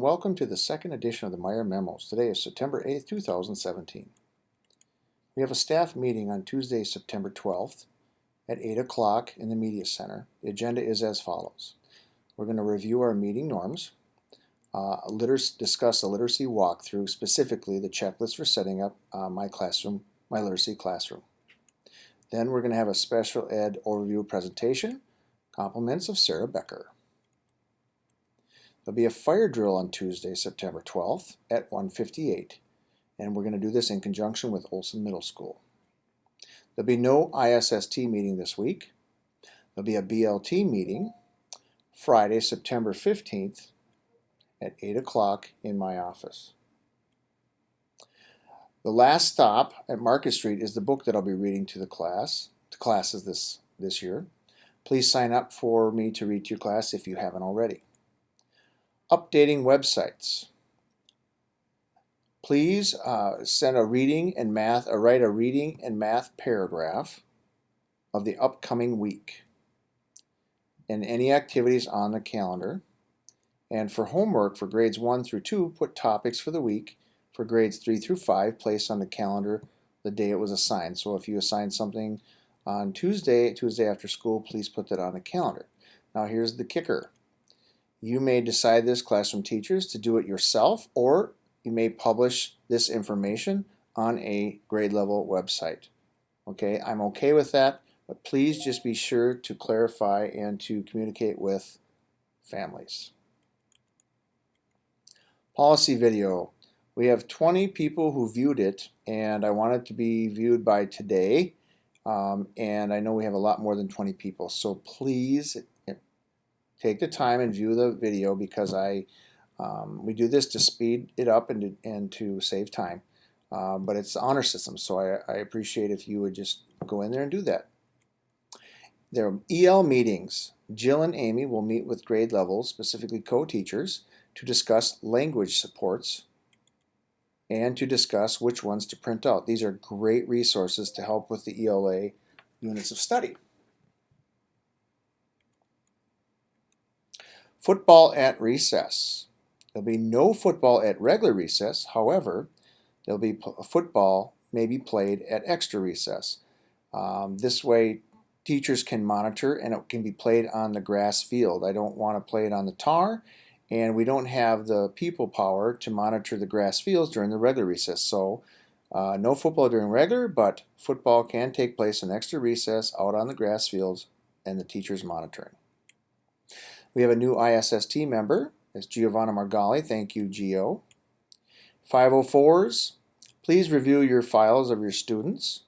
Welcome to the second edition of the Meyer Memos. Today is September 8th, 2017. We have a staff meeting on Tuesday, September 12th at 8 o'clock in the Media Center. The agenda is as follows. We're going to review our meeting norms, discuss a literacy walkthrough, specifically the checklist for setting up my literacy classroom. Then we're going to have a special ed overview presentation, compliments of Sarah Becker. There'll be a fire drill on Tuesday, September 12th at 1:58, and we're going to do this in conjunction with Olson Middle School. There'll be no ISST meeting this week. There'll be a BLT meeting Friday, September 15th at 8 o'clock in my office. The last stop at Market Street is the book that I'll be reading to classes this year. Please sign up for me to read to your class if you haven't already. Updating websites. Please write a reading and math paragraph of the upcoming week and any activities on the calendar. And for homework for grades 1 through 2, put topics for the week. For grades 3 through 5, place on the calendar the day it was assigned. So if you assign something on Tuesday after school, please put that on the calendar. Now here's the kicker. You may decide this, classroom teachers, to do it yourself, or you may publish this information on a grade level website. Okay, I'm okay with that, but please just be sure to clarify and to communicate with families. Policy video. We have 20 people who viewed it, and I want it to be viewed by today, and I know we have a lot more than 20 people, so please take the time and view the video because we do this to speed it up and to save time. But it's the honor system, so I appreciate if you would just go in there and do that. There are EL meetings. Jill and Amy will meet with grade levels, specifically co-teachers, to discuss language supports and to discuss which ones to print out. These are great resources to help with the ELA units of study. Football at recess. There'll be no football at regular recess. However, there'll be football maybe played at extra recess. This way, teachers can monitor, and it can be played on the grass field. I don't want to play it on the tar, and we don't have the people power to monitor the grass fields during the regular recess. So, no football during regular, but football can take place in extra recess out on the grass fields, and the teachers monitoring. We have a new ISST member. It's Giovanna Margali. Thank you, Gio. 504s, please review your files of your students.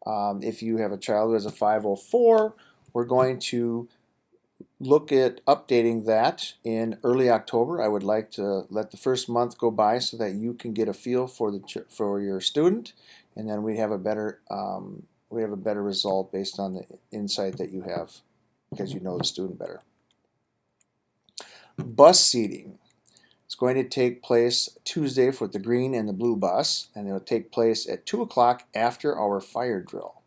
If you have a child who has a 504, we're going to look at updating that in early October. I would like to let the first month go by so that you can get a feel for your student, and then we have a better result based on the insight that you have because you know the student better. Bus seating. It's going to take place Tuesday for the green and the blue bus, and it will take place at 2 o'clock after our fire drill.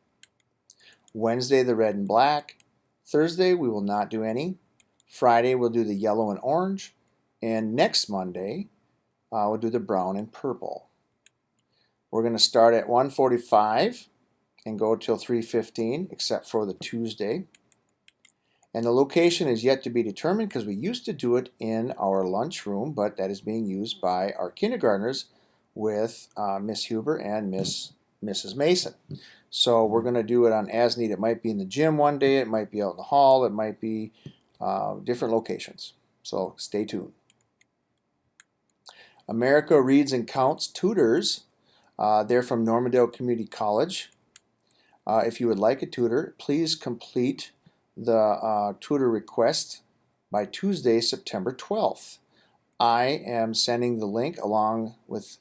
Wednesday, the red and black. Thursday, we will not do any. Friday, we'll do the yellow and orange. And next Monday, we'll do the brown and purple. We're going to start at 1:45 and go till 3:15, except for the Tuesday. And the location is yet to be determined because we used to do it in our lunchroom, but that is being used by our kindergartners with Miss Huber and Mrs. Mason. So we're going to do it on as need. It might be in the gym one day, it might be out in the hall, it might be different locations. So stay tuned. America Reads and Counts tutors. They're from Normandale Community College. If you would like a tutor, please complete the tutor request by Tuesday, September 12th. I am sending the link along with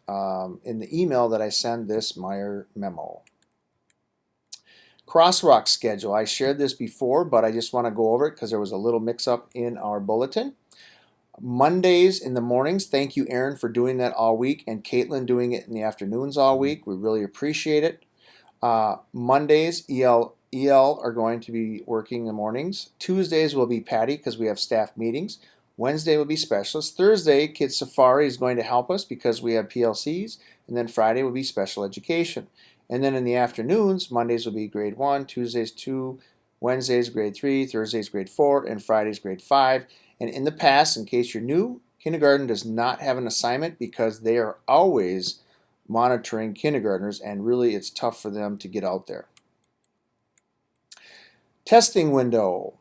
in the email that I send this Meyer memo. Crosswalk schedule. I shared this before, but I just want to go over it because there was a little mix-up in our bulletin. Mondays in the mornings. Thank you, Aaron, for doing that all week, and Caitlin doing it in the afternoons all week. We really appreciate it. Mondays, EL are going to be working in the mornings. Tuesdays will be Patty because we have staff meetings. Wednesday will be specialist. Thursday, Kids Safari is going to help us because we have PLCs. And then Friday will be special education. And then in the afternoons, Mondays will be grade 1, Tuesdays 2, Wednesdays grade 3, Thursdays grade 4, and Fridays grade 5. And in the past, in case you're new, kindergarten does not have an assignment because they are always monitoring kindergartners, and really it's tough for them to get out there. Testing window.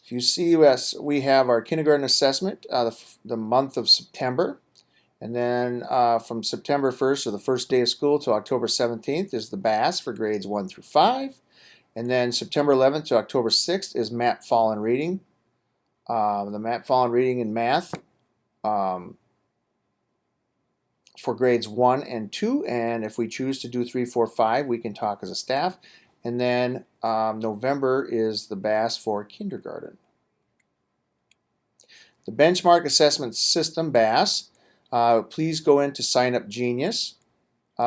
If you see us, we have our kindergarten assessment the month of September. And then from September 1st, or the first day of school, to October 17th is the BAS for grades 1 through 5. And then September 11th to October 6th is MAP Fall and Reading. The MAP Fall and Reading and Math for grades 1 and 2. And if we choose to do 3, 4, 5, we can talk as a staff. And then November is the BAS for kindergarten. The Benchmark Assessment System, BAS. Please go into Sign Up Genius.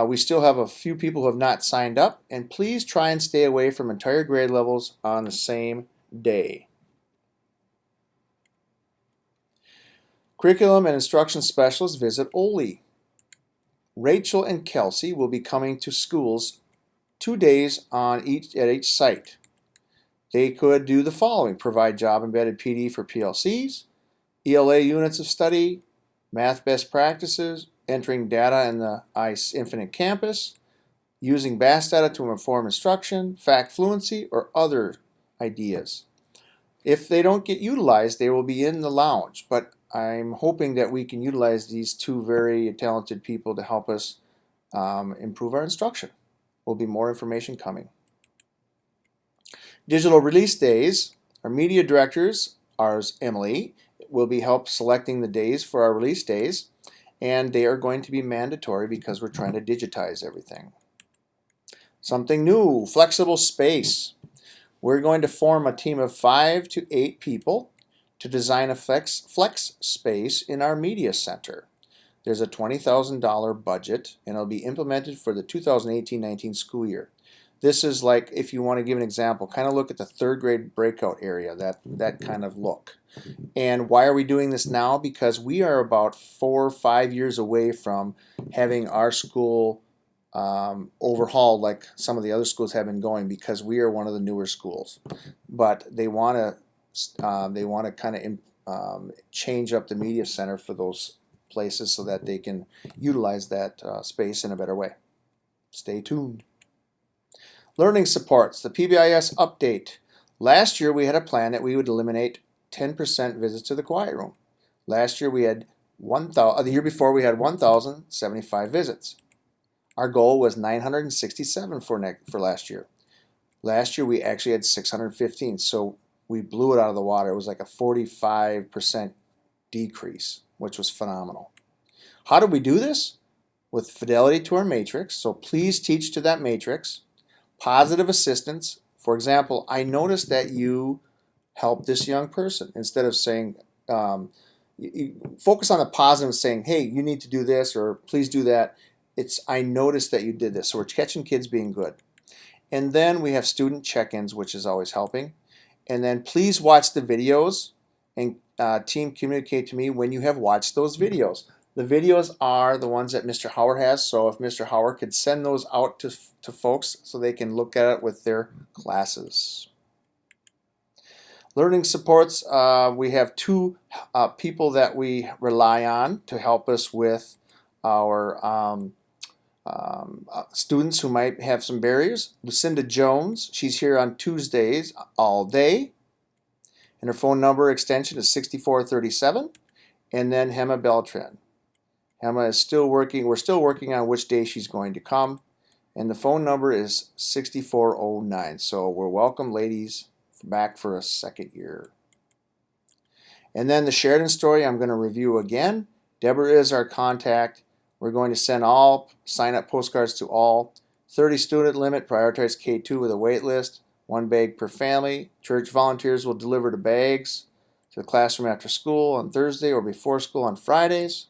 We still have a few people who have not signed up, and please try and stay away from entire grade levels on the same day. Curriculum and Instruction Specialists visit Ole. Rachel and Kelsey will be coming to schools 2 days at each site. They could do the following: provide job-embedded PD for PLCs, ELA units of study, math best practices, entering data in the ICE Infinite Campus, using BAS data to inform instruction, fact fluency, or other ideas. If they don't get utilized, they will be in the lounge, but I'm hoping that we can utilize these two very talented people to help us improve our instruction. Will be more information coming. Digital release days. Our media directors, ours Emily, will be help selecting the days for our release days, and they are going to be mandatory because we're trying to digitize everything. Something new, flexible space. We're going to form a team of 5 to 8 people to design a flex space in our media center. There's a $20,000 budget, and it'll be implemented for the 2018-19 school year. This is like, if you want to give an example, kind of look at the 3rd grade breakout area, that kind of look. And why are we doing this now? Because we are about 4 or 5 years away from having our school overhauled like some of the other schools have been going, because we are one of the newer schools. But they want to kind of change up the media center for those places so that they can utilize that space in a better way. Stay tuned. Learning supports, the PBIS update. Last year we had a plan that we would eliminate 10% visits to the quiet room. Last year we had the year before we had 1,075 visits. Our goal was 967 for last year. Last year we actually had 615, so we blew it out of the water. It was like a 45% decrease, which was phenomenal. How did we do this? With fidelity to our matrix, so please teach to that matrix. Positive assistance. For example, I noticed that you helped this young person. Instead of saying, you focus on the positive, saying, hey, you need to do this, or please do that. It's, I noticed that you did this. So we're catching kids being good. And then we have student check-ins, which is always helping. And then please watch the videos, and team, communicate to me when you have watched those videos. The videos are the ones that Mr. Howard has, so if Mr. Howard could send those out to folks so they can look at it with their classes. Learning supports, we have 2 people that we rely on to help us with our students who might have some barriers. Lucinda Jones, she's here on Tuesdays all day, and her phone number extension is 6437. And then Hema Beltran. Hema is still working. We're still working on which day she's going to come, and the phone number is 6409. So we're welcome, ladies, back for a second year. And then the Sheridan story I'm going to review again. Deborah is our contact. We're going to send all sign-up postcards to all. 30 student limit, prioritize K2 with a wait list, 1 bag per family. Church volunteers will deliver the bags to the classroom after school on Thursday or before school on Fridays.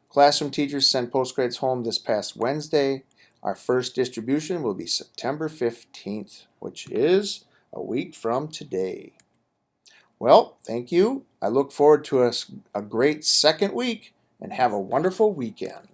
Classroom teachers sent postgrades home this past Wednesday. Our first distribution will be September 15th, which is a week from today. Well, thank you. I look forward to a great second week, and have a wonderful weekend.